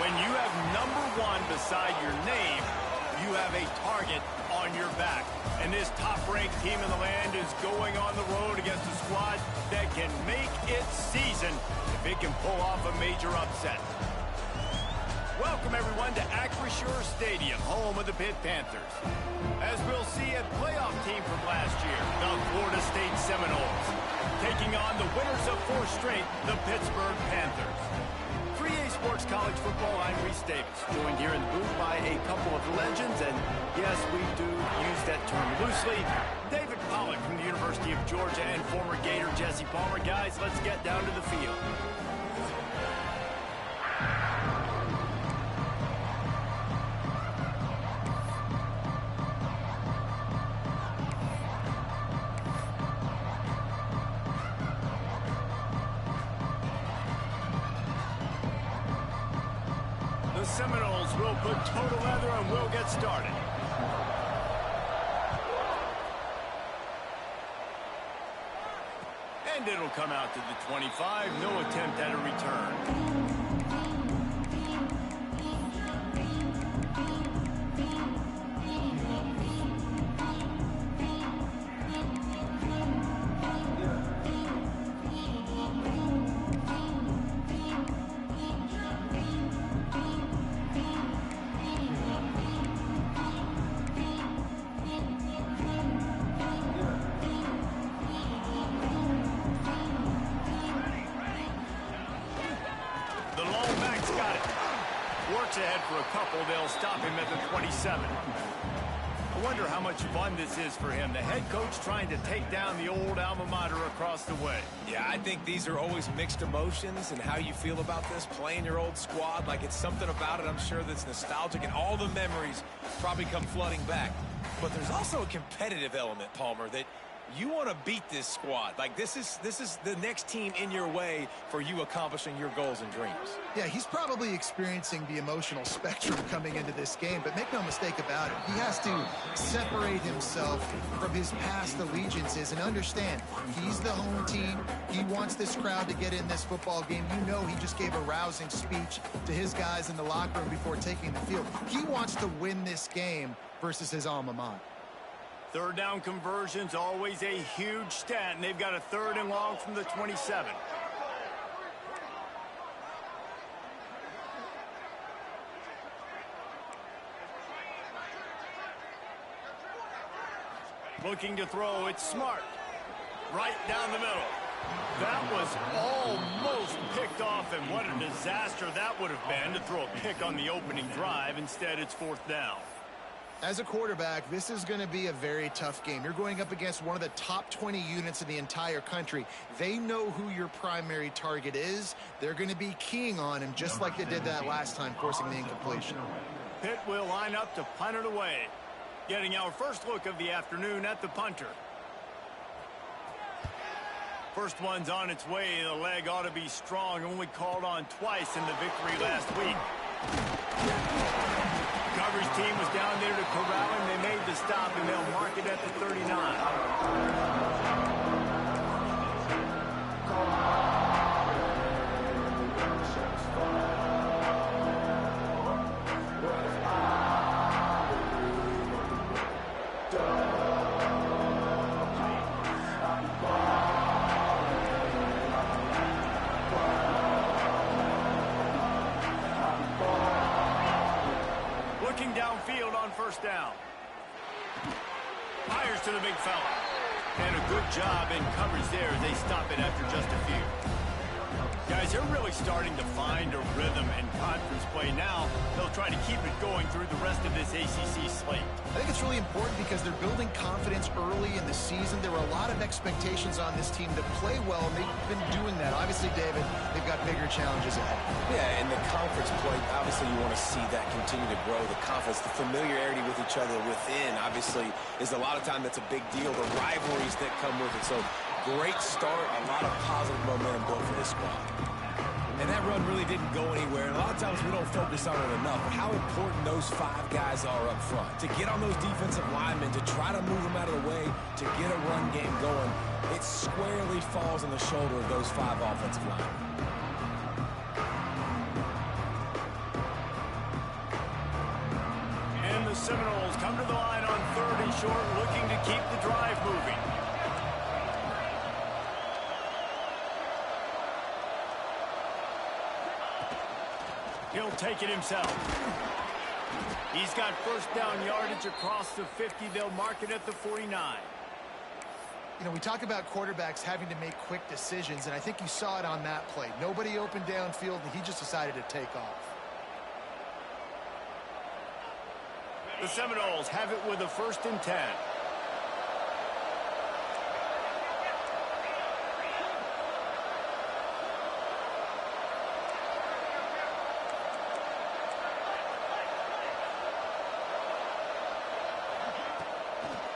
When you have #1 beside your name, you have a target on your back. And this top-ranked team in the land is going on the road against a squad that can make its season if it can pull off a major upset. Welcome, everyone, to Acrisure Stadium, home of the Pitt Panthers. As we'll see, a playoff team from last year, the Florida State Seminoles, taking on the winners of 4 straight, the Pittsburgh Panthers. 3A Sports College Football, I'm Reese Davis, joined here in the booth by a couple of legends, and yes, we do use that term loosely. David Pollack from the University of Georgia and former Gator Jesse Palmer. Guys, let's get down to the field. The Seminoles will put total leather and we'll get started. And it'll come out to the 25. No attempt at a return. Works ahead for a couple. They'll stop him at the 27. I wonder how much fun this is for him. The head coach trying to take down the old alma mater across the way. Yeah, I think these are always mixed emotions and how you feel about this, playing your old squad. Like, it's something about it, I'm sure, that's nostalgic, and all the memories probably come flooding back. But there's also a competitive element, Palmer, that you want to beat this squad. Like, this is the next team in your way for you accomplishing your goals and dreams. Yeah, he's probably experiencing the emotional spectrum coming into this game, but make no mistake about it, he has to separate himself from his past allegiances and understand he's the home team. He wants this crowd to get in this football game. You know, he just gave a rousing speech to his guys in the locker room before taking the field. He wants to win this game versus his alma mater. Third down conversion's always a huge stat, and they've got a 3rd and long from the 27. Looking to throw, it's Smart. Right down the middle. That was almost picked off, and what a disaster that would have been to throw a pick on the opening drive. Instead, it's 4th down. As a quarterback, this is going to be a very tough game. You're going up against one of the top 20 units in the entire country. They know who your primary target is. They're going to be keying on him just like they did that last time, forcing the incompletion. Pitt will line up to punt it away. Getting our first look of the afternoon at the punter. First one's on its way. The leg ought to be strong. Only called on twice in the victory last week. Coverage team was down there to corral him. They made the stop, and they'll mark it at the 39. Downfield on 1st down. Fires to the big fella. And a good job in coverage there as they stop it after just a few. Guys, they're really starting to find a rhythm in conference play now. They'll try to keep it going through the rest of this ACC slate. I think it's really important because they're building confidence early in the season. There were a lot of expectations on this team to play well, and they've been doing that. Obviously, David, they've got bigger challenges ahead. Yeah, in the conference play, obviously you want to see that continue to grow, the confidence, the familiarity with each other within, obviously, is a lot of time that's a big deal, the rivalries that come with it. So, great start, a lot of positive momentum built for this squad. And that run really didn't go anywhere. And a lot of times we don't focus on it enough. But how important those 5 guys are up front. To get on those defensive linemen, to try to move them out of the way, to get a run game going, it squarely falls on the shoulder of those 5 offensive linemen. the Seminoles come to the line on 3rd and short, looking to keep the drive moving. He'll take it himself. He's got first down yardage across the 50. They'll mark it at the 49. You know, we talk about quarterbacks having to make quick decisions, and I think you saw it on that play. Nobody open downfield, and he just decided to take off. The Seminoles have it with a 1st and 10.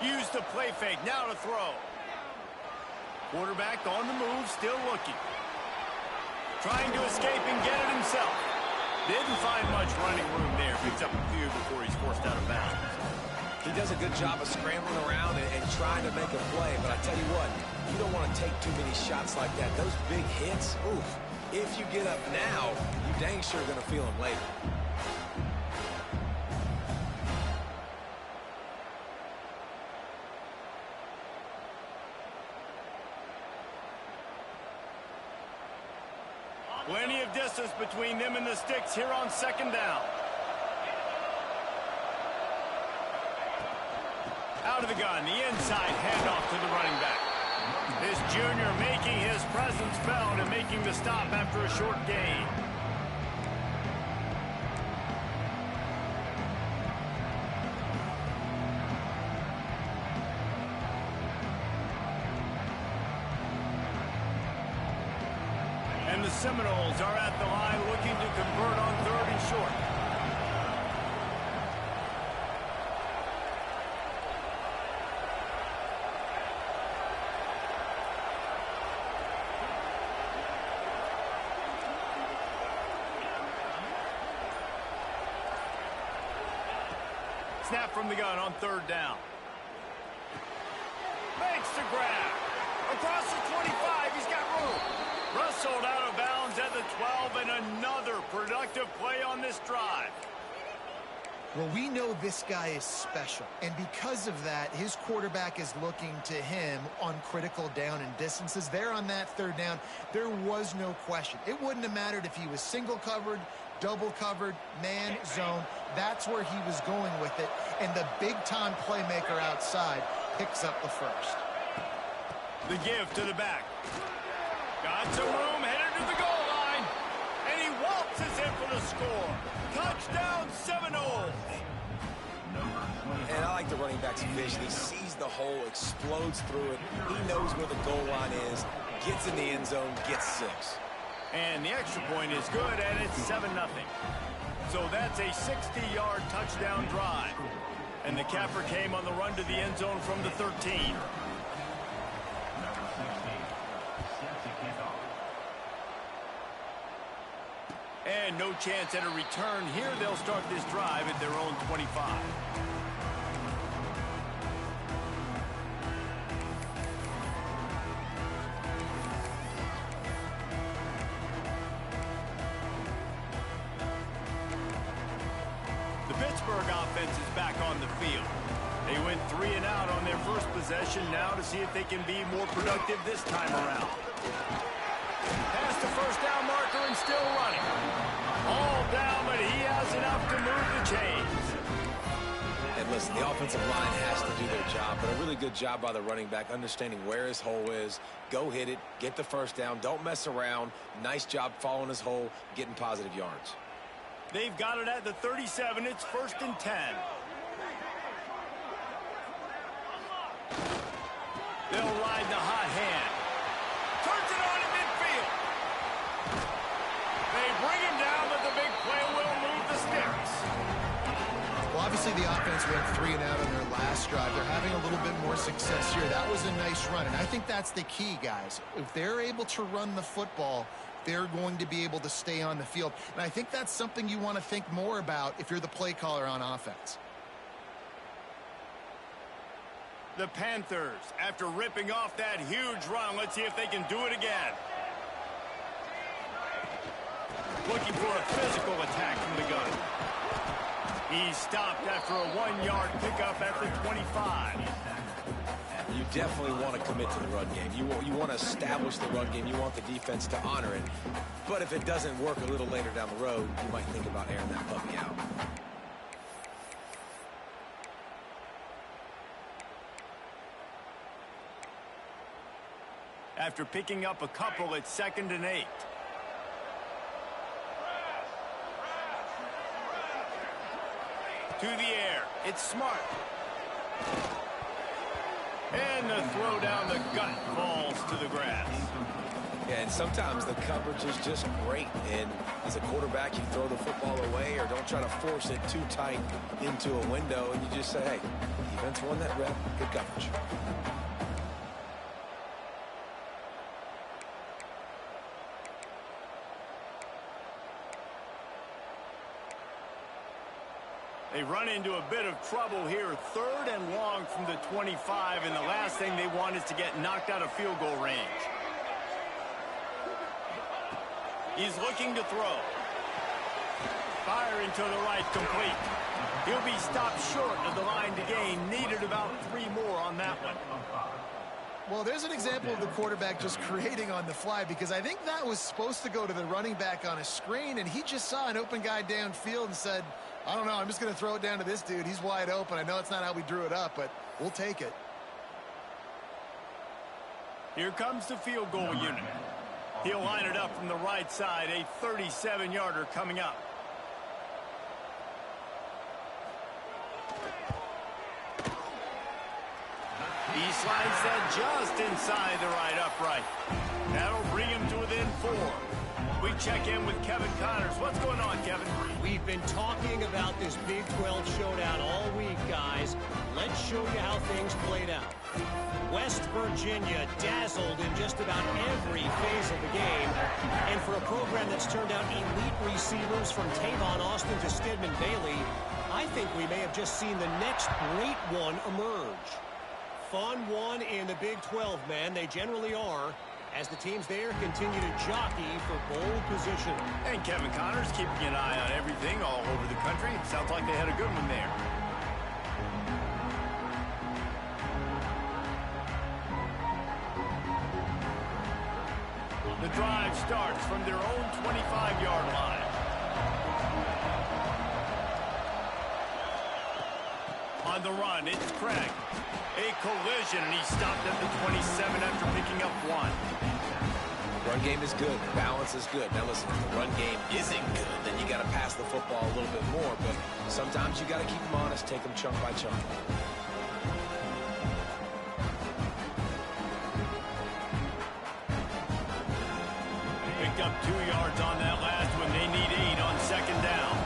Use the play fake, now to throw. Quarterback on the move, still looking. Trying to escape and get it himself. Didn't find much running room there. Picks up a few before he's forced out of bounds. He does a good job of scrambling around and trying to make a play, but I tell you what, you don't want to take too many shots like that. Those big hits, oof. If you get up now, you dang sure going to feel them later. Plenty of distance between them and the sticks here on 2nd down. Out of the gun, the inside handoff to the running back. This junior making his presence felt and making the stop after a short gain. And the Seminoles are at the line looking to convert on 3rd and short. Snap from the gun on 3rd down. Makes the grab. Across the 25, he's got room. Wrestled out of bounds at the 12, and another productive play on this drive. Well, we know this guy is special, and because of that, his quarterback is looking to him on critical down and distances. There on that 3rd down, there was no question. It wouldn't have mattered if he was single covered, double covered, man, zone. That's where he was going with it, and the big-time playmaker outside picks up the 1st. The give to the back. Got some room, headed to the goal line, and he waltzes in for the score. Touchdown, Seminoles. And I like the running back's vision. He sees the hole, explodes through it. He knows where the goal line is, gets in the end zone, gets 6. And the extra point is good, and it's 7-0. So that's a 60-yard touchdown drive. And the capper came on the run to the end zone from the 13. And no chance at a return here. They'll start this drive at their own 25. The Pittsburgh offense is back on the field. They went 3 and out on their first possession. Now to see if they can be more productive this time around. Past the first down marker and still running. All down, but he has enough to move the chains. And listen, the offensive line has to do their job, but a really good job by the running back, understanding where his hole is. Go hit it, get the first down, don't mess around. Nice job following his hole, getting positive yards. They've got it at the 37. It's 1st and 10. They'll ride the hot hand. Turns it on in midfield. They bring him down, but the big play will move the sticks. Well, obviously the offense went 3 and out on their last drive. They're having a little bit more success here. That was a nice run, and I think that's the key, guys. If they're able to run the football, they're going to be able to stay on the field. And I think that's something you want to think more about if you're the play caller on offense. The Panthers, after ripping off that huge run, let's see if they can do it again. Looking for a physical attack from the gun. He's stopped after a 1-yard pickup at the 25. You definitely want to commit to the run game. You want to establish the run game. You want the defense to honor it. But if it doesn't work a little later down the road, you might think about airing that puppy out. After picking up a couple, it's 2nd and 8. To the air. It's Smart. And the throw down the gut falls to the grass. Yeah, and sometimes the coverage is just great. And as a quarterback, you throw the football away or don't try to force it too tight into a window. And you just say, hey, defense won that rep. Good coverage. They run into a bit of trouble here. 3rd and long from the 25, and the last thing they want is to get knocked out of field goal range. He's looking to throw. Firing to the right, complete. He'll be stopped short of the line to gain. Needed about 3 more on that one. Well, there's an example of the quarterback just creating on the fly, because I think that was supposed to go to the running back on a screen, and he just saw an open guy downfield and said, I don't know, I'm just going to throw it down to this dude. He's wide open. I know it's not how we drew it up, but we'll take it. Here comes the field goal unit. He'll line it up from the right side, a 37-yarder coming up. He slides that just inside the right upright. That'll bring him to within 4. We check in with Kevin Connors. What's going on, Kevin? We've been talking about this Big 12 showdown all week, guys. Let's show you how things played out. West Virginia dazzled in just about every phase of the game. And for a program that's turned out elite receivers from Tavon Austin to Stedman Bailey, I think we may have just seen the next great one emerge. Fun one in the Big 12, man. They generally are, as the teams there continue to jockey for bowl position. And Kevin Connors keeping an eye on everything all over the country. Sounds like they had a good one there. The drive starts from their own 25-yard line. On the run, it's Craig. A collision, and he stopped at the 27 after picking up 1. Run game is good. Balance is good. Now listen, if the run game isn't good, then you got to pass the football a little bit more. But sometimes you got to keep them honest, take them chunk by chunk. Picked up 2 yards on that last one. They need 8 on 2nd down.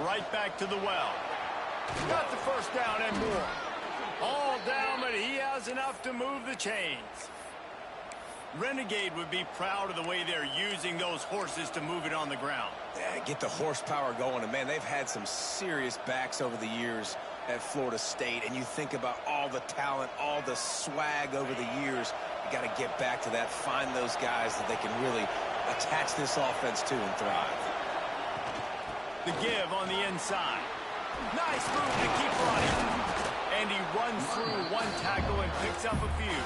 Right back to the well. Got the first down and more. All down, but he has enough to move the chains. Renegade would be proud of the way they're using those horses to move it on the ground. Yeah, get the horsepower going. And, man, they've had some serious backs over the years at Florida State. And you think about all the talent, all the swag over the years. You got to get back to that, find those guys that they can really attach this offense to and thrive. The give on the inside. Nice move to keep running. And he runs through 1 tackle and picks up a few.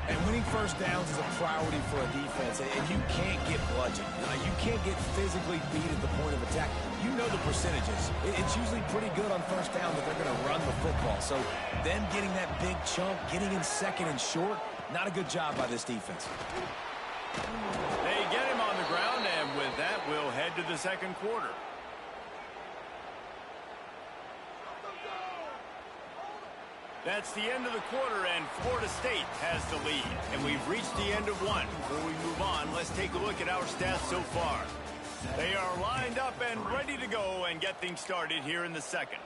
And winning first downs is a priority for a defense. And you can't get bludgeoned. You can't get physically beat at the point of attack. You know the percentages. It's usually pretty good on first down that they're going to run the football. So them getting that big chunk, getting in 2nd and short, not a good job by this defense. They get him on the ground, and with that, we'll head to the 2nd quarter. That's the end of the quarter, and Florida State has the lead. And we've reached the end of 1. Before we move on, let's take a look at our stats so far. They are lined up and ready to go and get things started here in the 2nd.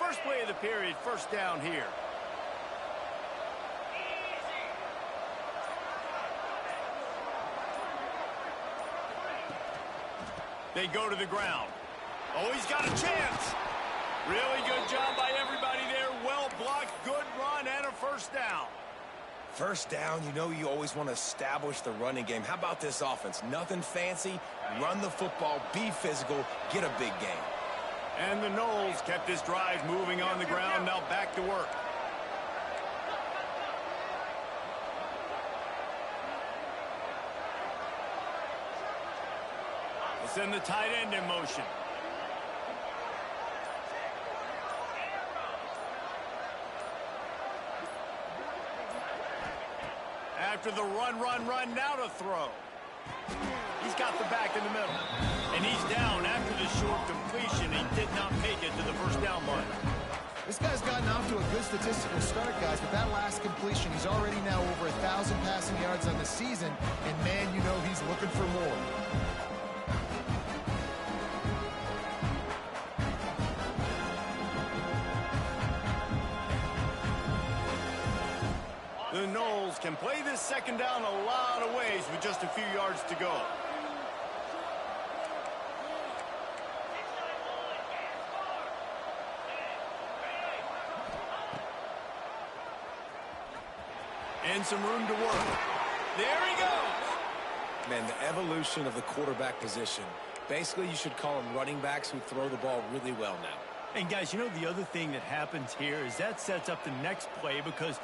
First play of the period, first down here. They go to the ground. Oh, he's got a chance. Really good job by everybody there. Well blocked, good run, and a first down. First down, you know you always want to establish the running game. How about this offense? Nothing fancy. Run the football, be physical, get a big gain. And the Noles kept this drive moving on the ground. Now back to work. We'll send the tight end in motion. After the run, now to throw. He's got the back in the middle. And he's down after the short completion. He did not make it to the first down line. This guy's gotten off to a good statistical start, guys, but that last completion, he's already now over 1,000 passing yards on the season, and man, you know he's looking for more. The Noles can play this second down a lot of ways with just a few yards to go. And some room to work. There he goes. Man, the evolution of the quarterback position. Basically, you should call them running backs who throw the ball really well now. And guys, you know the other thing that happens here is that sets up the next play because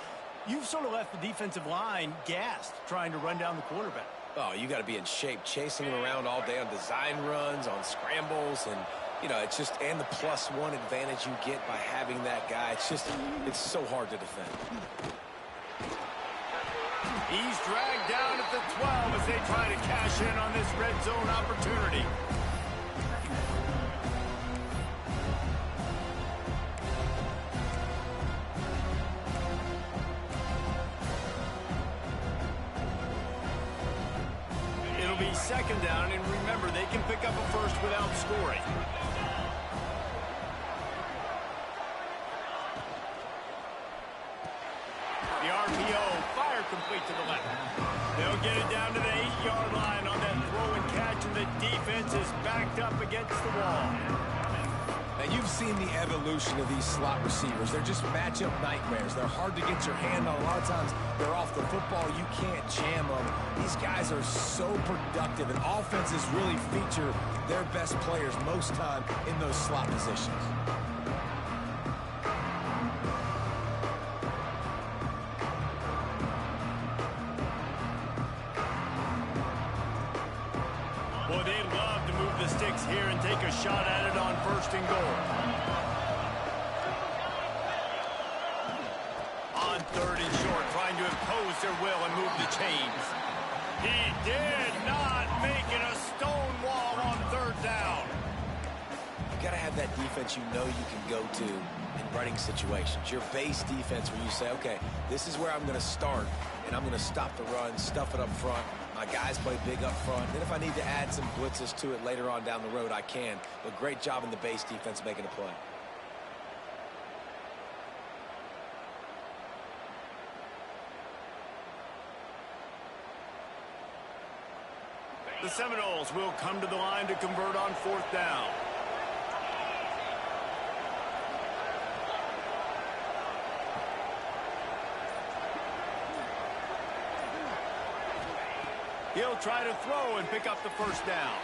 you've sort of left the defensive line gassed trying to run down the quarterback. Oh, you got to be in shape, chasing him around all day on design runs, on scrambles, and, you know, it's just, and the +1 advantage you get by having that guy. It's just, it's so hard to defend. He's dragged down at the 12 as they try to cash in on this red zone opportunity. It'll be second down, and remember, they can pick up a first without scoring. The RPO, fire complete to the left. They'll get it down to the 8-yard line on that throw and catch, and the defense is backed up against the wall. And you've seen the evolution of these slot receivers. They're just matchup nightmares. They're hard to get your hand on. A lot of times they're off the football. You can't jam them. These guys are so productive, and offenses really feature their best players most time in those slot positions. Boy, they'd love to move the sticks here and take a shot at it on first and goal. On third and short, trying to impose their will and move the chains. He did not make it a stone wall on third down. You got to have that defense you know you can go to in running situations. Your base defense where you say, okay, this is where I'm going to start, and I'm going to stop the run, stuff it up front. My guys play big up front. Then if I need to add some blitzes to it later on down the road, I can. But great job in the base defense making a play. The Seminoles will come to the line to convert on fourth down. He'll try to throw and pick up the first down.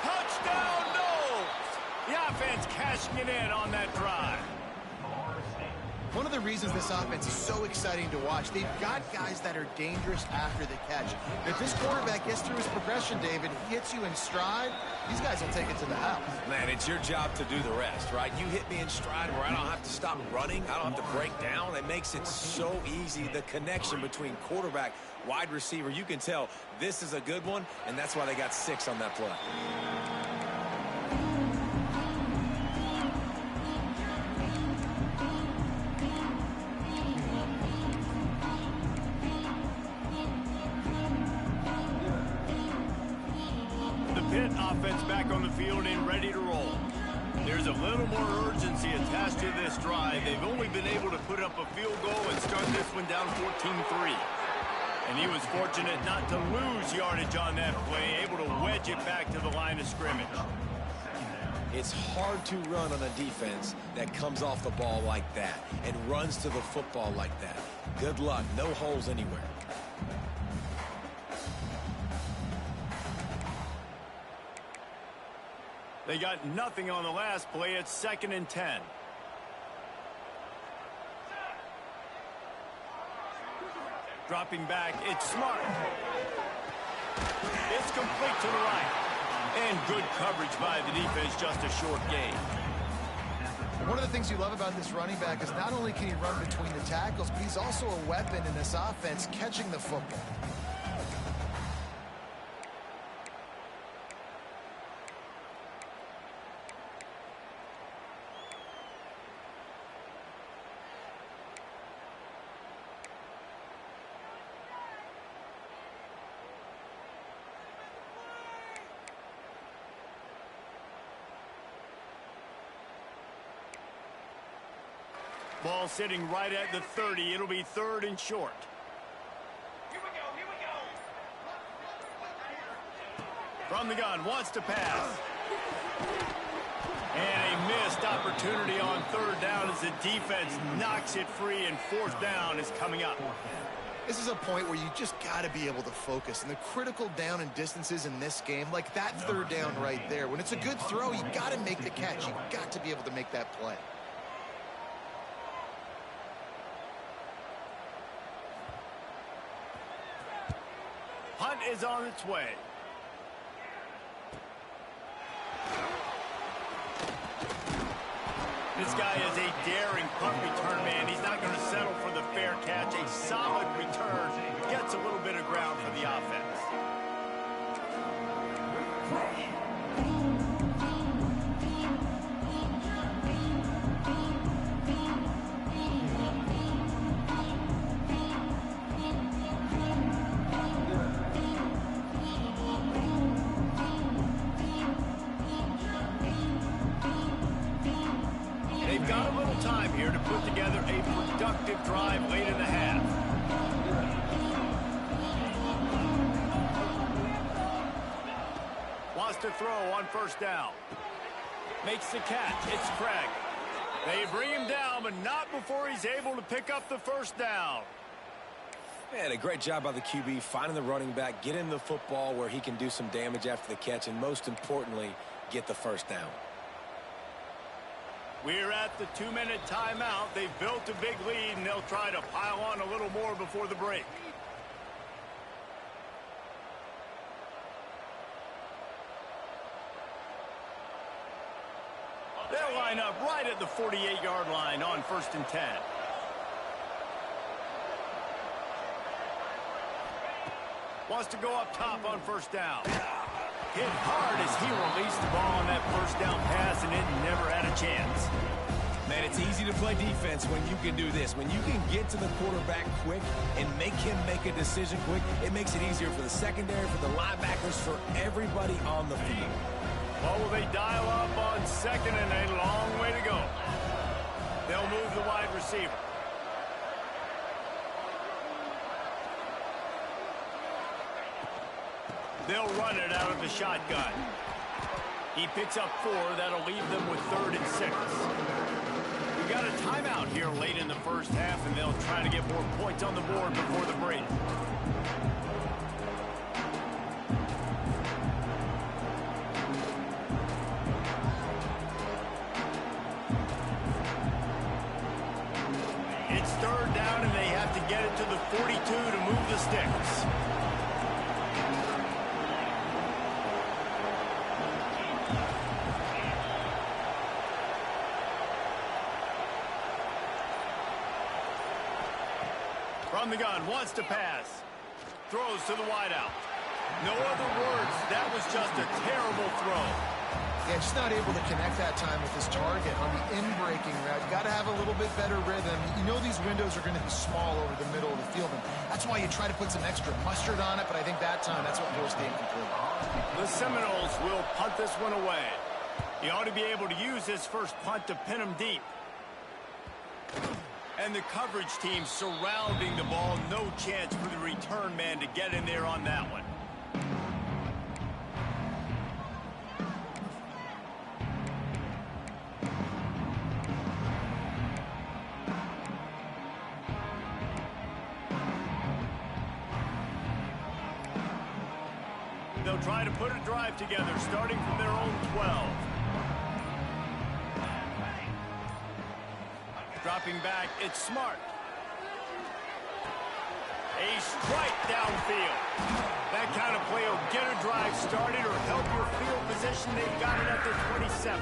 Touchdown, Noles! The offense cashing it in on that drive. One of the reasons this offense is so exciting to watch, they've got guys that are dangerous after the catch. If this quarterback gets through his progression, David, he hits you in stride, these guys will take it to the house. Man, it's your job to do the rest, right? You hit me in stride where I don't have to stop running. I don't have to break down. It makes it so easy. The connection between quarterback, wide receiver, you can tell this is a good one, and that's why they got 6 on that play. Pitt offense back on the field and ready to roll. There's a little more urgency attached to this drive. They've only been able to put up a field goal and start this one down 14-3. And he was fortunate not to lose yardage on that play, able to wedge it back to the line of scrimmage. It's hard to run on a defense that comes off the ball like that and runs to the football like that. Good luck. No holes anywhere. They got nothing on the last play. It's 2nd and 10. Dropping back, it's Smart. It's complete to the right. And good coverage by the defense, just a short gain. One of the things you love about this running back is not only can he run between the tackles, but he's also a weapon in this offense catching the football. Ball sitting right at the 30. It'll be 3rd and short. Here we go. From the gun, wants to pass. And a missed opportunity on 3rd down as the defense knocks it free, and 4th down is coming up. This is a point where you just got to be able to focus. And the critical down and distances in this game, like that 3rd down right there, when it's a good throw, you got to make the catch. You got to be able to make that play. Hunt is on its way. This guy is a daring punt return man. He's not going to settle for the fair catch. A solid return. Gets a little bit of ground for the offense. They've got a little time here to put together a productive drive late in the half. Wants to throw on 1st down. Makes the catch. It's Craig. They bring him down, but not before he's able to pick up the 1st down. Man, a great job by the QB finding the running back, getting the football where he can do some damage after the catch, and most importantly, get the 1st down. We're at the 2-minute timeout. They've built a big lead, and they'll try to pile on a little more before the break. They'll line up right at the 48-yard line on 1st and 10. Wants to go up top on 1st down. Hit hard as he released the ball on that 1st down pass, and it never had a chance. Man, it's easy to play defense when you can do this. When you can get to the quarterback quick and make him make a decision quick, it makes it easier for the secondary, for the linebackers, for everybody on the field. Well, will they dial up on 2nd and a long way to go? They'll move the wide receiver. They'll run it out of the shotgun. He picks up 4. That'll leave them with 3rd and 6. We got a timeout here late in the 1st half, and they'll try to get more points on the board before the break. It's 3rd down, and they have to get it to the 42 to move the sticks. From the gun, wants to pass. Throws to the wideout. No other words, that was just a terrible throw. Yeah, just not able to connect that time with his target on the in-breaking route. You got to have a little bit better rhythm. You know these windows are going to be small over the middle of the field, and that's why you try to put some extra mustard on it, but I think that time that's what forced the incomplete. The Seminoles will punt this one away. He ought to be able to use this first punt to pin him deep. And the coverage team surrounding the ball. No chance for the return man to get in there on that one. They'll try to put a drive together, starting from their own 12. Dropping back, it's Smart. A strike downfield. That kind of play will get a drive started or help your field position. They've got it at the 27.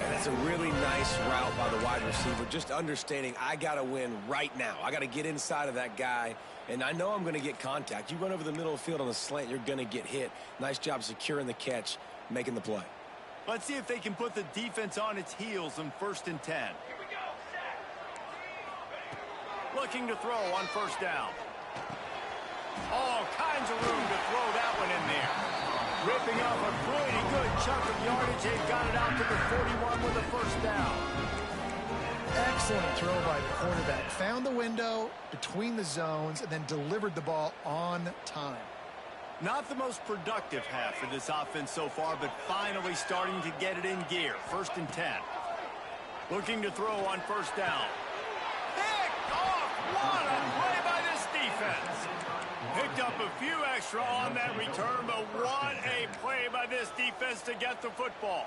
And that's a really nice route by the wide receiver. Just understanding I got to win right now. I got to get inside of that guy, and I know I'm going to get contact. You run over the middle of the field on the slant, you're going to get hit. Nice job securing the catch, making the play. Let's see if they can put the defense on its heels on 1st and 10. Looking to throw on 1st down. All kinds of room to throw that one in there. Ripping off a pretty good chunk of yardage. They've got it out to the 41 with a 1st down. Excellent throw by the quarterback. Found the window between the zones and then delivered the ball on time. Not the most productive half of this offense so far, but finally starting to get it in gear. 1st and 10. Looking to throw on 1st down. Picked off! What a play by this defense! Picked up a few extra on that return, but what a play by this defense to get the football.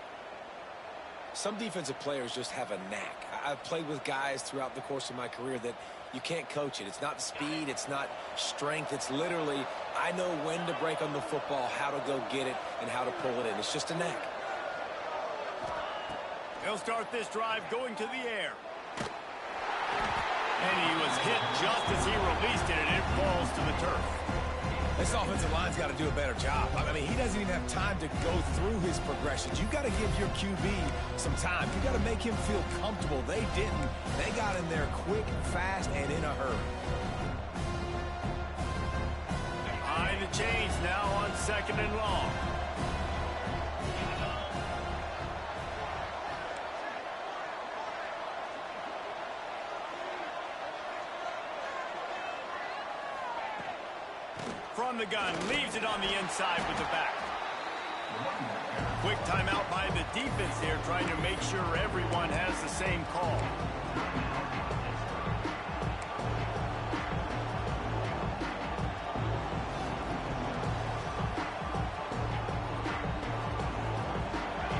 Some defensive players just have a knack. I've played with guys throughout the course of my career that you can't coach it. It's not speed, it's not strength. It's literally, I know when to break on the football, how to go get it, and how to pull it in. It's just a knack. He'll start this drive going to the air. And he was hit just as he released it, and it falls to the turf. This offensive line's got to do a better job. I mean, he doesn't even have time to go through his progressions. You've got to give your QB some time. You've got to make him feel comfortable. They didn't. They got in there quick, fast, and in a hurry. Behind the chains now on 2nd and long. From the gun, leaves it on the inside with the back. Quick timeout by the defense there, trying to make sure everyone has the same call.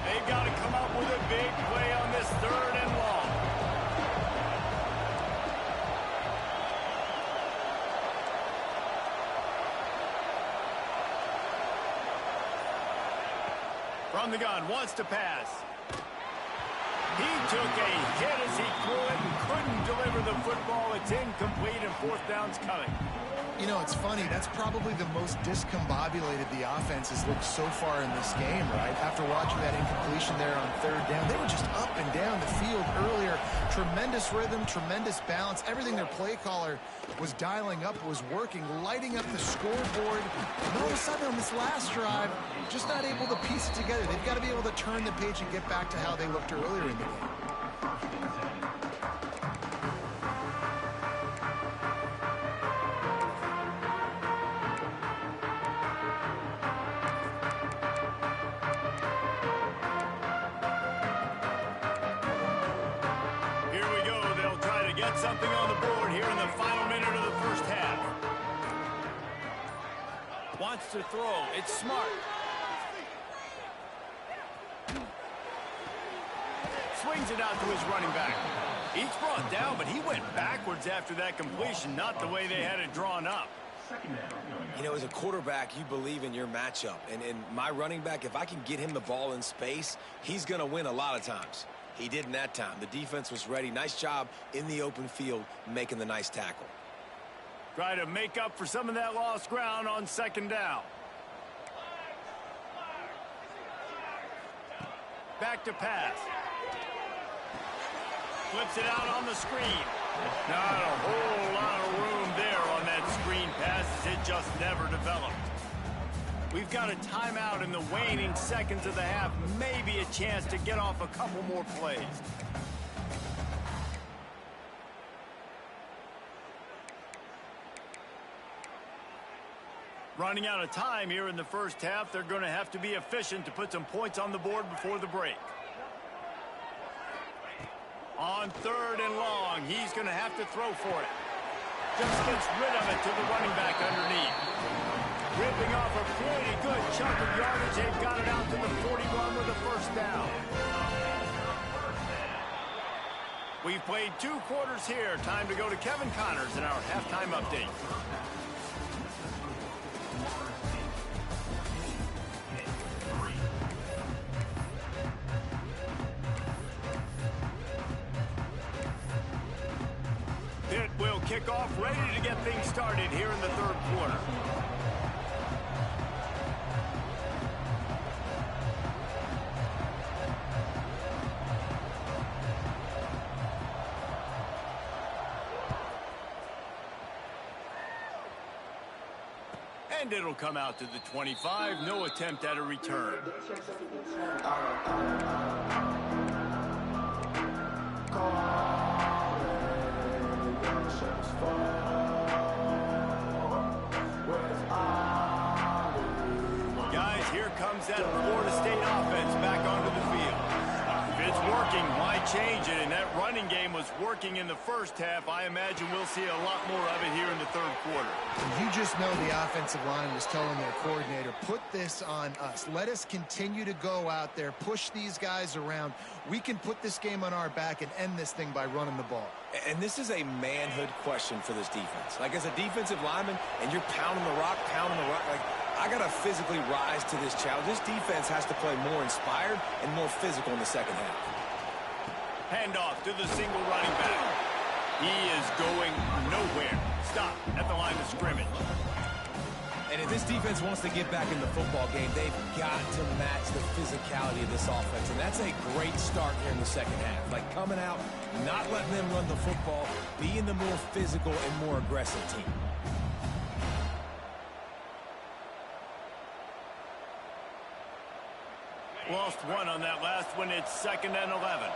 They've got to come up with a big play on this 3rd and long. From the gun, wants to pass. He took a hit as he threw it and couldn't deliver the football. It's incomplete and 4th down's coming. You know, it's funny. That's probably the most discombobulated the offense has looked so far in this game, right? After watching that incompletion there on 3rd down, they were just up and down the field earlier. Tremendous rhythm, tremendous balance. Everything their play caller was dialing up was working, lighting up the scoreboard. And all of a sudden on this last drive, just not able to piece it together. They've got to be able to turn the page and get back to how they looked earlier in the game. Something on the board here in the final minute of the 1st half. Wants to throw. It's Smart. Swings it out to his running back. He's brought down, but he went backwards after that completion, not the way they had it drawn up. You know, as a quarterback, you believe in your matchup. And my running back, if I can get him the ball in space, he's going to win a lot of times. He didn't that time. The defense was ready. Nice job in the open field making the nice tackle. Try to make up for some of that lost ground on 2nd down. Back to pass. Flips it out on the screen. Not a whole lot of room there on that screen pass as it just never developed. We've got a timeout in the waning seconds of the half. Maybe a chance to get off a couple more plays. Running out of time here in the first half. They're going to have to be efficient to put some points on the board before the break. On 3rd and long, he's going to have to throw for it. Just gets rid of it to the running back underneath. Ripping off a pretty good chunk of yardage. They've got it out to the 41 with a first down. We've played 2 quarters here. Time to go to Kevin Connors in our halftime update. Pitt will kick off, ready to get things started here in the 3rd quarter. And it'll come out to the 25. No attempt at a return. Guys, here comes that Florida State offense back onto the field. If it's working, why change it? And that running game was working in the first half. I imagine we'll see a lot more of it here in the 3rd quarter. You just know the offensive line was telling their coordinator, put this on us. Let us continue to go out there, push these guys around. We can put this game on our back and end this thing by running the ball. And this is a manhood question for this defense. Like, as a defensive lineman, and you're pounding the rock, like, I got to physically rise to this challenge. This defense has to play more inspired and more physical in the second half. Handoff to the single running back. He is going nowhere. Stop at the line of scrimmage. And if this defense wants to get back in the football game, they've got to match the physicality of this offense. And that's a great start here in the second half. Like, coming out, not letting them run the football, being the more physical and more aggressive team. Lost one on that last one. It's 2nd and 11.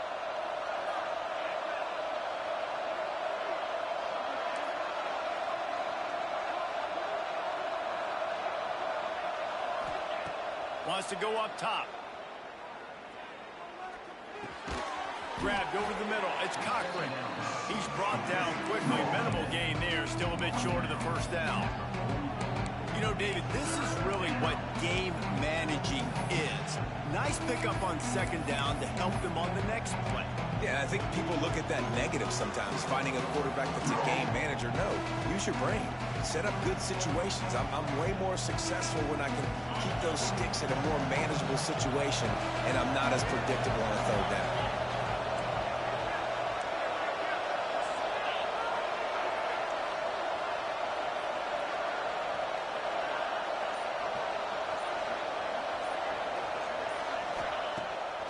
Wants to go up top. Grabbed over the middle. It's Cochran. He's brought down quickly. Minimal gain there. Still a bit short of the first down. You know, David, this is really what game managing is. Nice pickup on 2nd down to help them on the next play. Yeah, I think people look at that negative sometimes, finding a quarterback that's a game manager. No, use your brain. Set up good situations. I'm way more successful when I can keep those sticks in a more manageable situation, and I'm not as predictable on a 3rd down.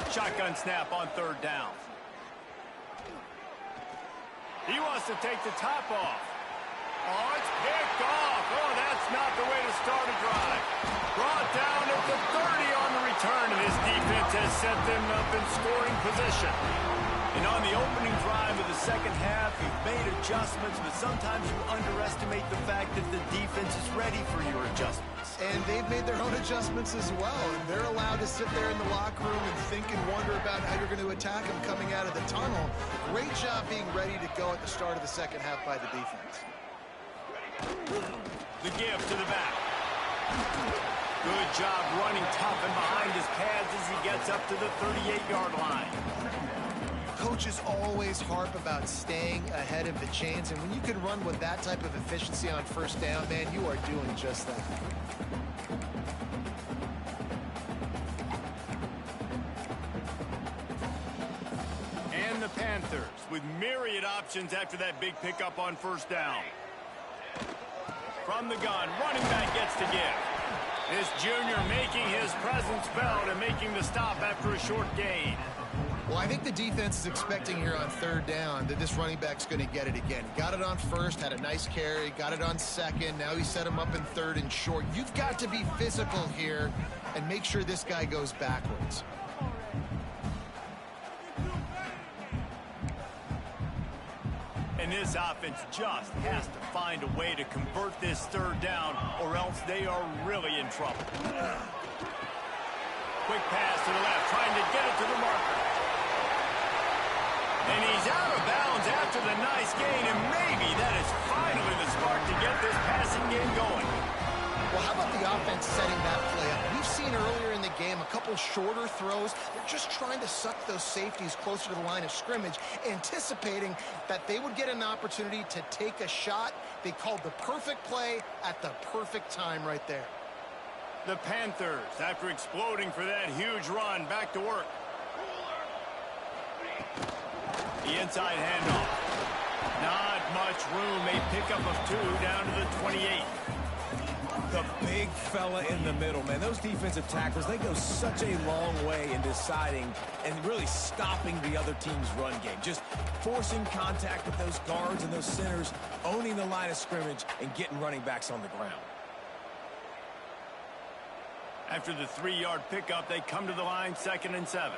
Shotgun snap on 3rd down. He wants to take the top off. Oh, it's picked off. Oh, that's not the way to start a drive. Brought down at the 30 on the return, and his defense has set them up in scoring position. And on the opening drive of the second half, you've made adjustments, but sometimes you underestimate the fact that the defense is ready for your adjustments. And they've made their own adjustments as well. And they're allowed to sit there in the locker room and think and wonder about how you're going to attack them coming out of the tunnel. Great job being ready to go at the start of the second half by the defense. The give to the back. Good job running tough and behind his pads as he gets up to the 38-yard line. Coaches always harp about staying ahead of the chains, and when you can run with that type of efficiency on 1st down, man, you are doing just that. And the Panthers with myriad options after that big pickup on 1st down. From the gun, running back gets to give. This junior making his presence felt and making the stop after a short gain. Well, I think the defense is expecting here on third down that this running back's going to get it again. He got it on first, had a nice carry, got it on second. Now he set him up in third and short. You've got to be physical here and make sure this guy goes backwards. And this offense just has to find a way to convert this third down, or else they are really in trouble. Quick pass to the left, trying to get it to the marker. And he's out of bounds after the nice gain, and maybe that is finally the spark to get this passing game going. Well, how about the offense setting that play up? We've seen earlier in the game a couple shorter throws. They're just trying to suck those safeties closer to the line of scrimmage, anticipating that they would get an opportunity to take a shot. They called the perfect play at the perfect time right there. The Panthers, after exploding for that huge run, back to work. The inside handoff. Not much room. A pickup of 2 down to the 28. The big fella in the middle, man. Those defensive tackles, they go such a long way in deciding and really stopping the other team's run game. Just forcing contact with those guards and those centers, owning the line of scrimmage, and getting running backs on the ground. After the 3-yard pickup, they come to the line, 2nd and 7.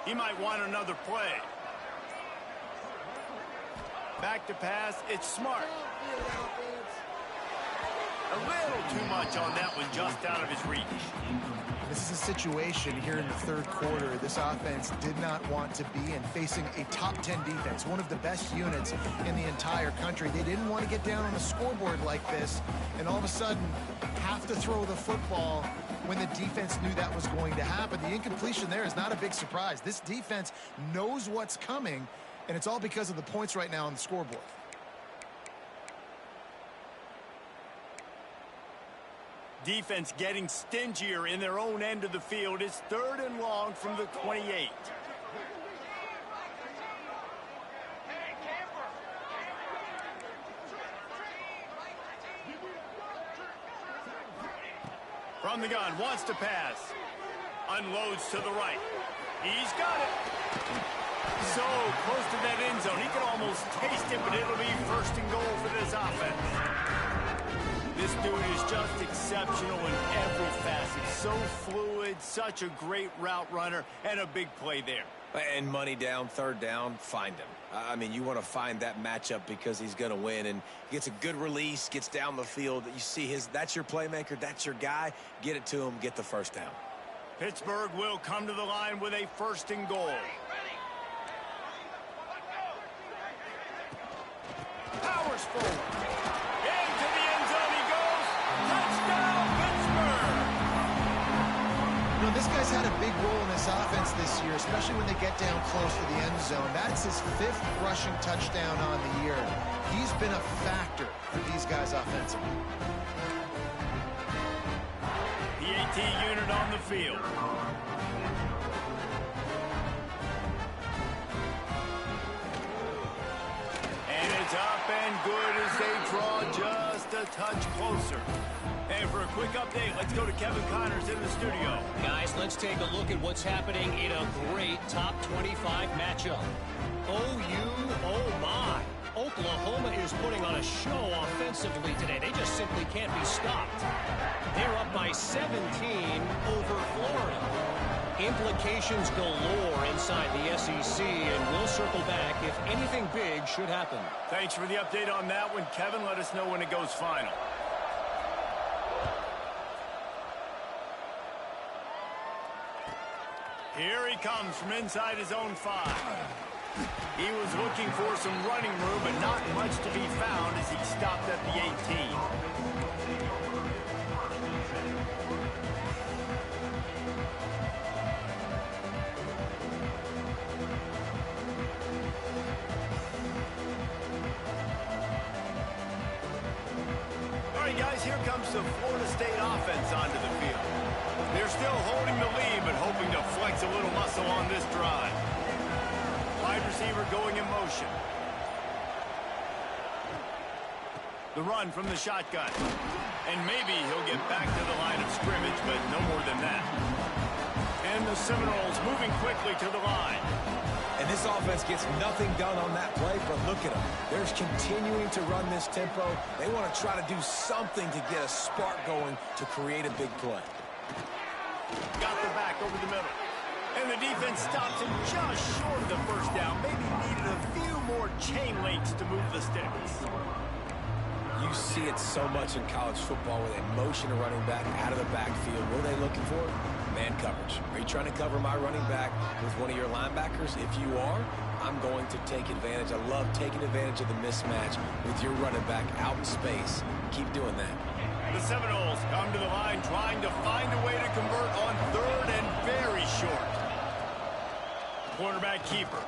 He might want another play. Back to pass. It's smart. A little too much on that one, just out of his reach. This is a situation here in the third quarter this offense did not want to be in, facing a top 10 defense, one of the best units in the entire country. They didn't want to get down on the scoreboard like this and all of a sudden have to throw the football when the defense knew that was going to happen. The incompletion there is not a big surprise. This defense knows what's coming, and it's all because of the points right now on the scoreboard. Defense getting stingier in their own end of the field. It's 3rd and long from the 28. From the gun, wants to pass. Unloads to the right. He's got it. So close to that end zone. He can almost taste it, but it'll be 1st and goal for this offense. This dude is just exceptional in every facet. So fluid, such a great route runner, and a big play there. And money down, 3rd down, find him. I mean, you want to find that matchup because he's going to win, and he gets a good release, gets down the field. You see that's your playmaker, that's your guy. Get it to him, get the 1st down. Pittsburgh will come to the line with a 1st and goal. Powers forward. Into the end zone he goes. Touchdown, Pittsburgh! You know, this guy's had a big role in this offense this year, especially when they get down close to the end zone. That's his 5th rushing touchdown on the year. He's been a factor for these guys offensively. The AT unit on the field. And it's up and good as they draw just a touch closer. And for a quick update, let's go to Kevin Connors in the studio. Guys, let's take a look at what's happening in a great top 25 matchup. OU, oh my. Oklahoma is putting on a show offensively today. They just simply can't be stopped. They're up by 17 over Florida. Implications galore inside the SEC, and we'll circle back if anything big should happen. Thanks for the update on that one, Kevin. Let us know when it goes final. Here he comes from inside his own 5. He was looking for some running room, but not much to be found as he stopped at the 18. All right, guys, here comes the Florida State offense onto the field. They're still holding the lead, but hoping to flex a little muscle on this drive. Wide receiver going in motion. The run from the shotgun. And maybe he'll get back to the line of scrimmage, but no more than that. And the Seminoles moving quickly to the line. And this offense gets nothing done on that play, but look at them. They're continuing to run this tempo. They want to try to do something to get a spark going to create a big play. Got the back over the middle. And the defense stops him just short of the first down. Maybe needed a few more chain links to move the sticks. You see it so much in college football where they motion a running back out of the backfield. What are they looking for? Man coverage. Are you trying to cover my running back with one of your linebackers? If you are, I'm going to take advantage. I love taking advantage of the mismatch with your running back out in space. Keep doing that. The Seminoles come to the line trying to find a way to convert on third and very short. Quarterback keeper.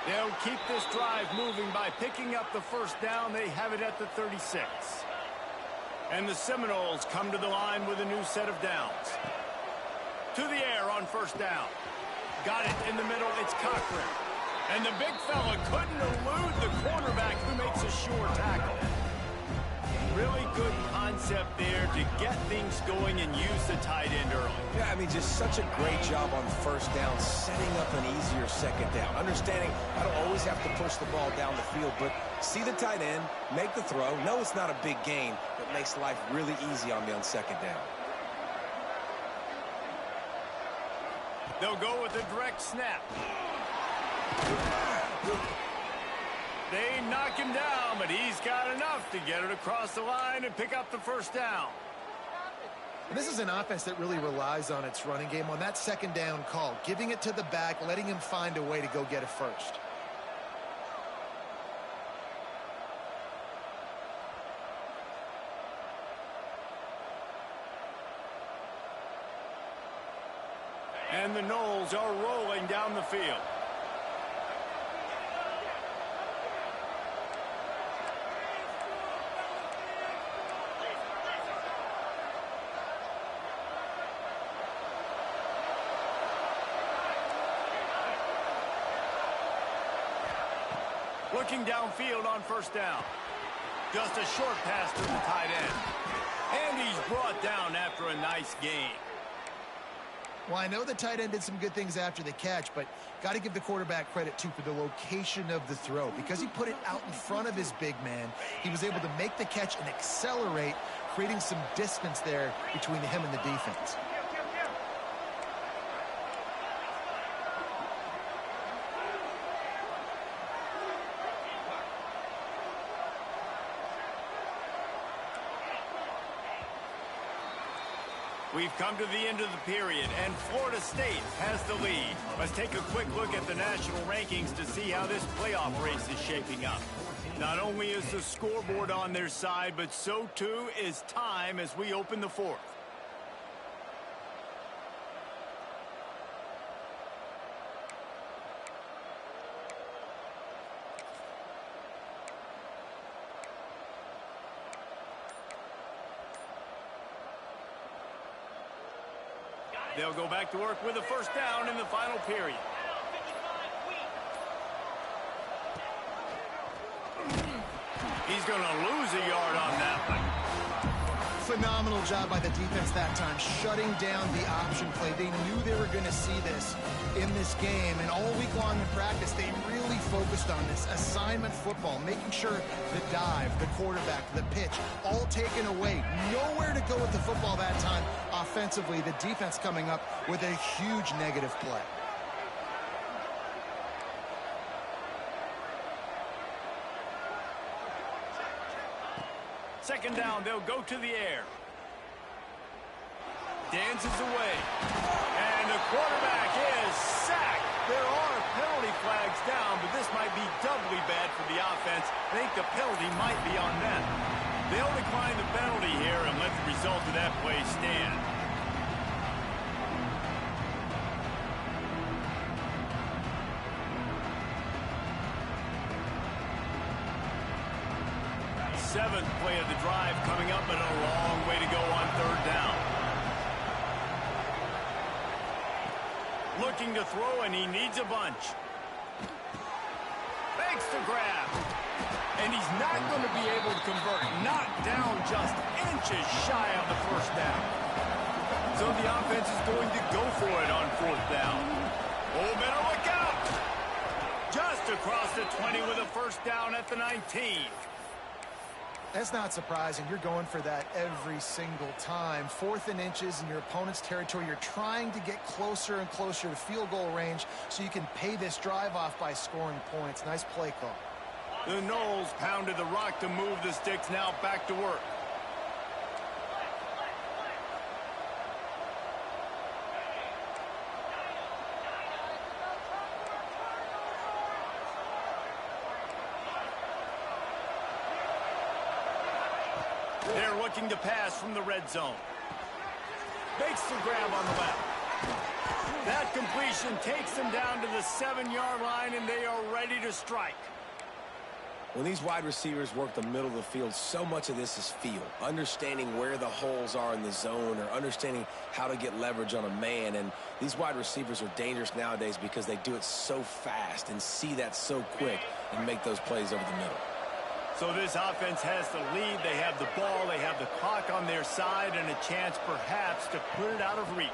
They'll keep this drive moving by picking up the first down. They have it at the 36. And the Seminoles come to the line with a new set of downs. To the air on first down. Got it in the middle. It's Cochran. And the big fella couldn't elude the quarterback who makes a sure tackle. Really good concept there to get things going and use the tight end early. Yeah, I mean, just such a great job on first down, setting up an easier second down. Understanding I don't always have to push the ball down the field, but see the tight end, make the throw. No, it's not a big gain, but makes life really easy on me on second down. They'll go with a direct snap. They knock him down, but he's got enough to get it across the line and pick up the first down. And this is an offense that really relies on its running game on that second down call, giving it to the back, letting him find a way to go get it first. And the Noles are rolling down the field. Looking downfield on first down. Just a short pass to the tight end. And he's brought down after a nice gain. Well, I know the tight end did some good things after the catch, but got to give the quarterback credit, too, for the location of the throw. Because he put it out in front of his big man, he was able to make the catch and accelerate, creating some distance there between him and the defense. We've come to the end of the period, and Florida State has the lead. Let's take a quick look at the national rankings to see how this playoff race is shaping up. Not only is the scoreboard on their side, but so too is time as we open the fourth. They'll go back to work with a first down in the final period. He's going to lose a yard on that one. Phenomenal job by the defense that time, shutting down the option play. They knew they were going to see this in this game, and all week long in practice, they really focused on this assignment football, making sure the dive, the quarterback, the pitch, all taken away. Nowhere to go with the football that time offensively. The defense coming up with a huge negative play. Second down, they'll go to the air. Dances away. And the quarterback is sacked. There are penalty flags down, but this might be doubly bad for the offense. I think the penalty might be on them. They'll decline the penalty here and let the result of that play stand. Seventh play of the drive coming up, and a long way to go on third down. Looking to throw, and he needs a bunch. Makes the grab. And he's not going to be able to convert. Knocked down just inches shy of the first down. So the offense is going to go for it on fourth down. Oh, better look out. Just across the 20 with a first down at the 19. That's not surprising. You're going for that every single time. 4th and inches in your opponent's territory. You're trying to get closer and closer to field goal range so you can pay this drive off by scoring points. Nice play call. The Knowles pounded the rock to move the sticks. Now back to work. They're looking to pass from the red zone. Makes the grab on the left. That completion takes them down to the 7-yard line, and they are ready to strike. When these wide receivers work the middle of the field, so much of this is feel. Understanding where the holes are in the zone or understanding how to get leverage on a man. And these wide receivers are dangerous nowadays because they do it so fast and see that so quick and make those plays over the middle. So this offense has the lead. They have the ball. They have the clock on their side and a chance perhaps to put it out of reach.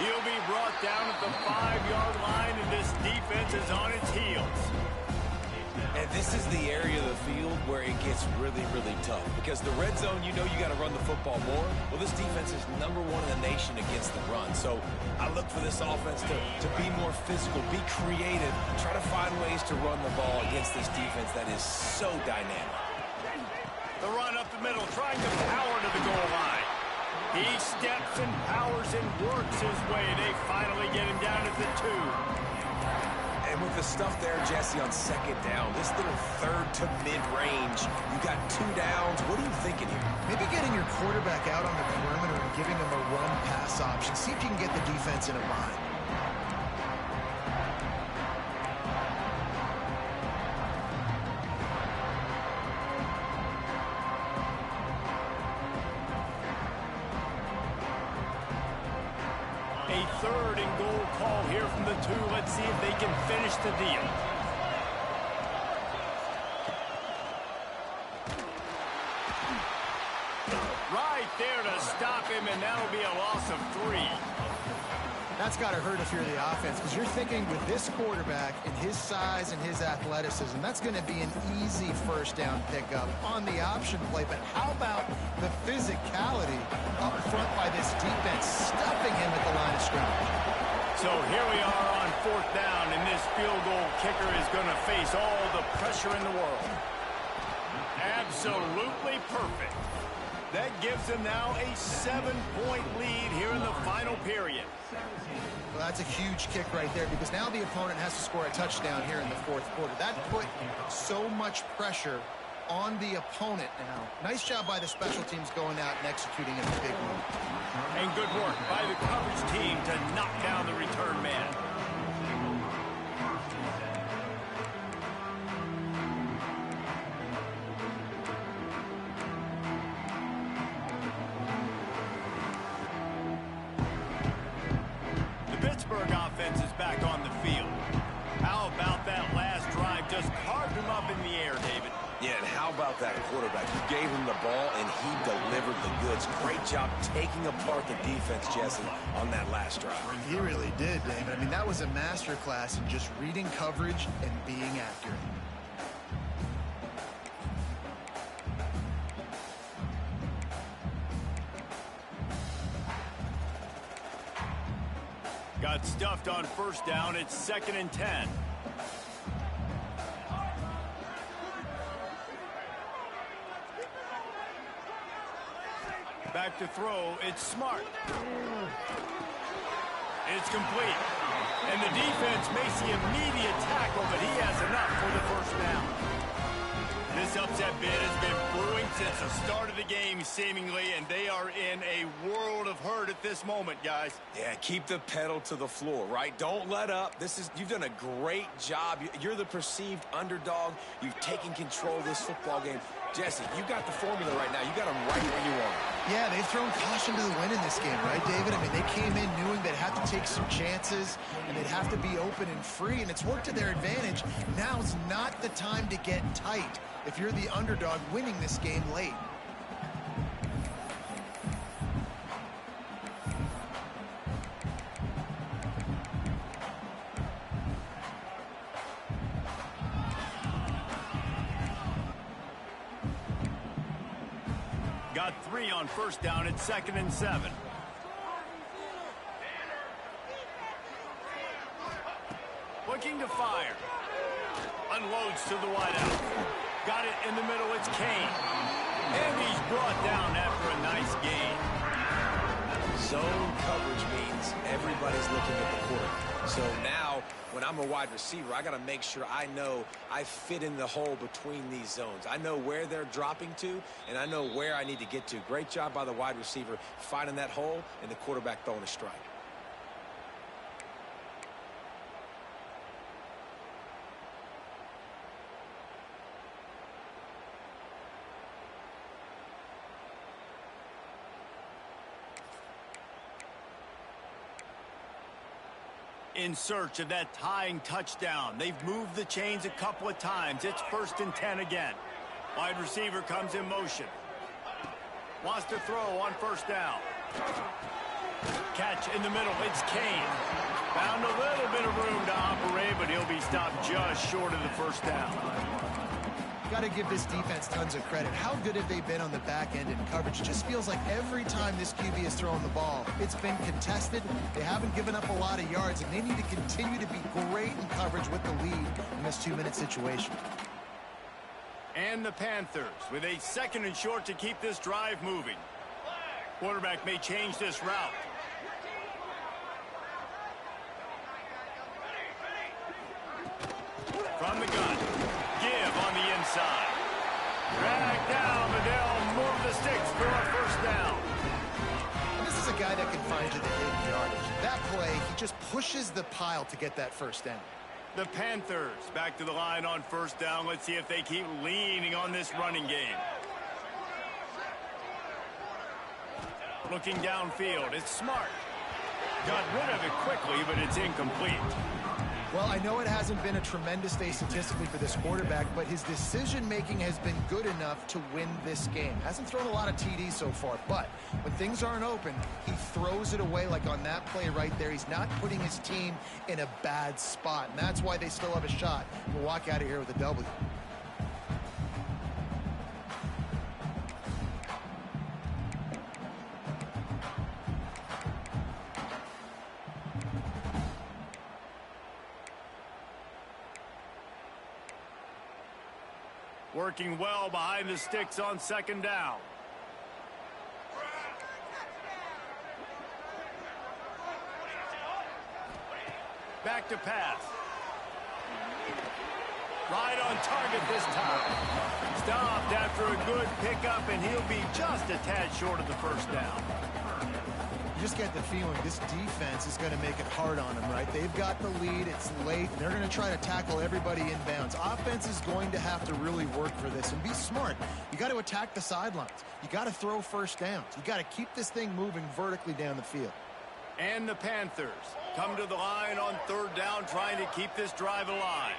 He'll be brought down at the 5-yard line, and this defense is on its heels. And this is the area of the field where it gets really, really tough. Because the red zone, you know you got to run the football more. Well, this defense is #1 in the nation against the run. So I look for this offense to be more physical, be creative, try to find ways to run the ball against this defense that is so dynamic. The run up the middle, trying to power to the goal line. He steps and powers and works his way. They finally get him down at the 2. And with the stuff there, Jesse, on 2nd down, this little 3rd to mid-range, you got 2 downs. What are you thinking here? Maybe getting your quarterback out on the perimeter and giving him a run-pass option. See if you can get the defense in a bind. A 3rd and goal call here from the 2. Let's see if they can finish the deal. Right there to stop him, and that'll be a loss of 3. That's got to hurt if you're the offense, because you're thinking with this quarterback and his size and his athleticism, that's going to be an easy first down pickup on the option play. But how about the physicality up front by this defense, stuffing him at the line of scrimmage? So here we are on 4th down, and this field goal kicker is going to face all the pressure in the world. Absolutely perfect. That gives them now a 7-point lead here in the final period. Well, that's a huge kick right there, because now the opponent has to score a touchdown here in the 4th quarter. That put so much pressure on the opponent now. Nice job by the special teams going out and executing in a big way. And good work by the coverage team to knock down the return man. The Pittsburgh offense is back on the field. How about that last drive? Just carved him up in the air, David. Yeah, and how about that quarterback? You gave him the ball, and he delivered the goods. Great job taking apart the defense, Jesse, on that last drive. He really did, David. I mean, that was a masterclass in just reading coverage and being accurate. Got stuffed on first down. It's 2nd and 10. Back to throw. It's Smart. It's complete. And the defense makes the immediate tackle, but he has enough for the first down. This upset bid has been brewing since the start of the game, seemingly, and they are in a world of hurt at this moment, guys. Yeah, keep the pedal to the floor, right? Don't let up. You've done a great job. You're the perceived underdog. You've taken control of this football game. Jesse, you got the formula right now. You got them right where you want them. Yeah, they've thrown caution to the wind in this game, right, David? I mean, they came in knowing they'd have to take some chances, and they'd have to be open and free, and it's worked to their advantage. Now's not the time to get tight if you're the underdog winning this game late. Got 3 on first down at 2nd and 7. Looking to fire. Unloads to the wideout. Got it in the middle. It's Kane. And he's brought down after a nice gain. Zone coverage means everybody's looking at the quarterback. So now, when I'm a wide receiver, I got to make sure I know I fit in the hole between these zones. I know where they're dropping to, and I know where I need to get to. Great job by the wide receiver finding that hole, and the quarterback throwing a strike. In search of that tying touchdown. They've moved the chains a couple of times. It's 1st and 10 again. Wide receiver comes in motion. Wants to throw on 1st down. Catch in the middle. It's Kane. Found a little bit of room to operate, but he'll be stopped just short of the 1st down. Got to give this defense tons of credit. How good have they been on the back end in coverage? It just feels like every time this QB is throwing the ball, it's been contested. They haven't given up a lot of yards, and they need to continue to be great in coverage with the lead in this 2-minute situation. And the Panthers with a 2nd and short to keep this drive moving. Quarterback may change this route. From the gun. Give on the inside. Drag down, but they'll move the sticks for a 1st down. And this is a guy that can find you the hidden yardage. That play, he just pushes the pile to get that 1st down. The Panthers back to the line on 1st down. Let's see if they keep leaning on this running game. Looking downfield, it's Smart. Got rid of it quickly, but it's incomplete. Well, I know it hasn't been a tremendous day statistically for this quarterback, but his decision-making has been good enough to win this game. Hasn't thrown a lot of TDs so far, but when things aren't open, he throws it away like on that play right there. He's not putting his team in a bad spot, and that's why they still have a shot to walk out of here with a W. Working well behind the sticks on 2nd down. Back to pass. Right on target this time. Stopped after a good pickup, and he'll be just a tad short of the 1st down. You just get the feeling this defense is going to make it hard on them, right? They've got the lead, it's late, and they're going to try to tackle everybody inbounds. Offense is going to have to really work for this and be smart. You got to attack the sidelines. You got to throw 1st downs. You got to keep this thing moving vertically down the field. And the Panthers come to the line on 3rd down, trying to keep this drive alive.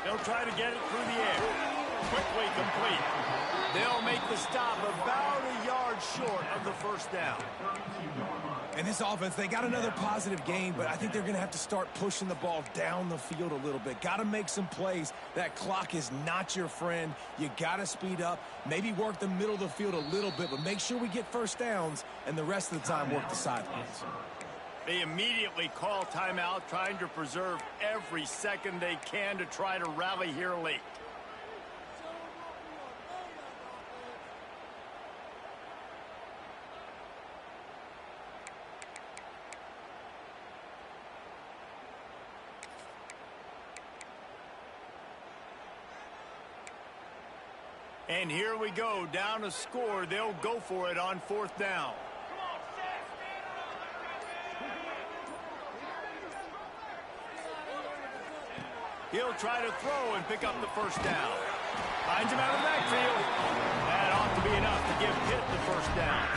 They'll try to get it through the air. Quickly complete. They'll make the stop about a yard short of the 1st down. And this offense, they got another positive game, but I think they're going to have to start pushing the ball down the field a little bit. Got to make some plays. That clock is not your friend. You got to speed up, maybe work the middle of the field a little bit, but make sure we get 1st downs, and the rest of the time work the sidelines. They immediately call timeout, trying to preserve every second they can to try to rally here late. And here we go, down a score. They'll go for it on 4th down. He'll try to throw and pick up the 1st down. Finds him out of the backfield. That ought to be enough to give Pitt the first down.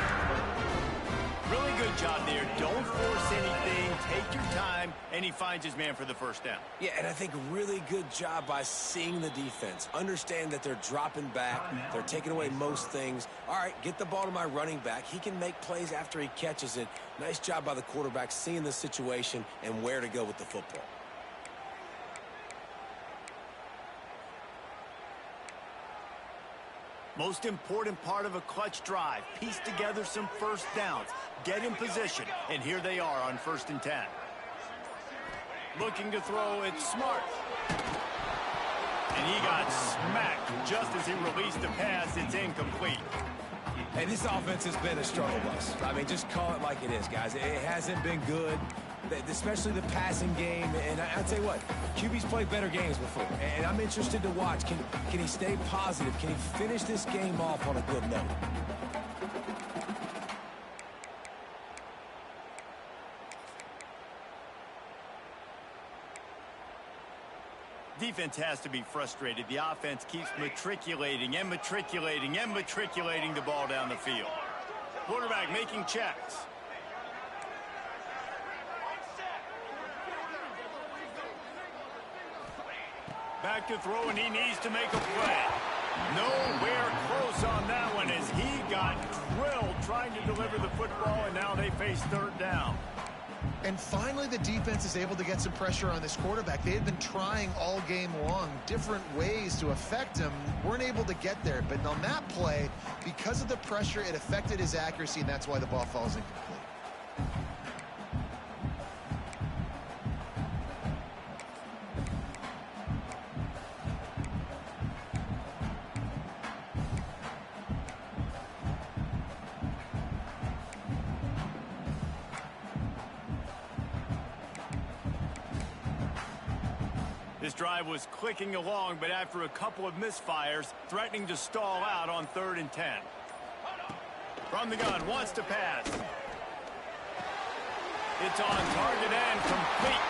Really good job there. Don't force anything. Take your time, and he finds his man for the first down. Yeah, and I think really good job by seeing the defense. Understand that they're dropping back. They're taking away most things. All right, get the ball to my running back. He can make plays after he catches it. Nice job by the quarterback seeing the situation and where to go with the football. Most important part of a clutch drive. Piece together some first downs. Get in position. And here they are on 1st and 10. Looking to throw, it's Smart. And he got smacked just as he released the pass. It's incomplete. Hey, this offense has been a struggle bus. I mean, just call it like it is, guys. It hasn't been good, especially the passing game. And I'll tell you what, QB's played better games before. And I'm interested to watch. Can he stay positive? Can he finish this game off on a good note? Defense has to be frustrated. The offense keeps matriculating and matriculating and matriculating the ball down the field. Quarterback making checks. Back to throw, and he needs to make a play. Nowhere close on that one as he got drilled trying to deliver the football, and now they face 3rd down. And finally, the defense is able to get some pressure on this quarterback. They had been trying all game long different ways to affect him. Weren't able to get there. But on that play, because of the pressure, it affected his accuracy, and that's why the ball falls incomplete. This drive was clicking along, but after a couple of misfires, threatening to stall out on 3rd and 10. From the gun, wants to pass. It's on target and complete.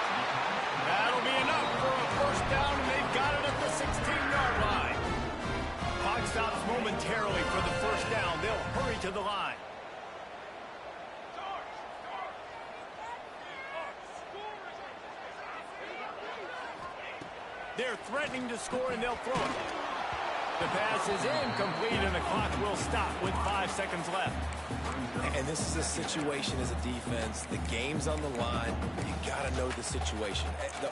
That'll be enough for a first down, and they've got it at the 16-yard line. Clock stops momentarily for the first down. They'll hurry to the line. They're threatening to score, and they'll throw it. The pass is incomplete, and the clock will stop with 5 seconds left. And this is a situation as a defense. The game's on the line. You got to know the situation.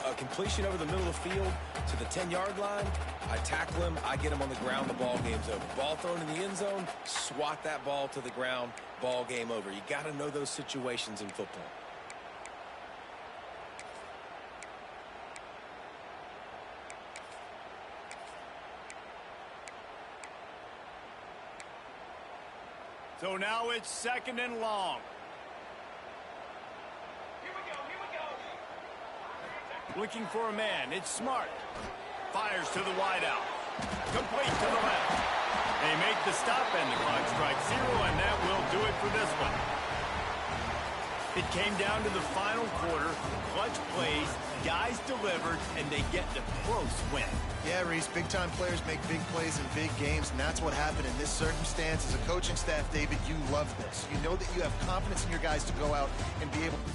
A completion over the middle of the field to the 10-yard line, I tackle him, I get him on the ground, the ball game's over. Ball thrown in the end zone, swat that ball to the ground, ball game over. You got to know those situations in football. So now it's 2nd and long. Here we go. Looking for a man. It's Smart. Fires to the wideout. Complete to the left. They make the stop, and the clock strikes 0, and that will do it for this one. It came down to the final quarter. Clutch plays, guys delivered, and they get the close win. Yeah, Reese, big-time players make big plays in big games, and that's what happened in this circumstance. As a coaching staff, David, you love this. You know that you have confidence in your guys to go out and be able to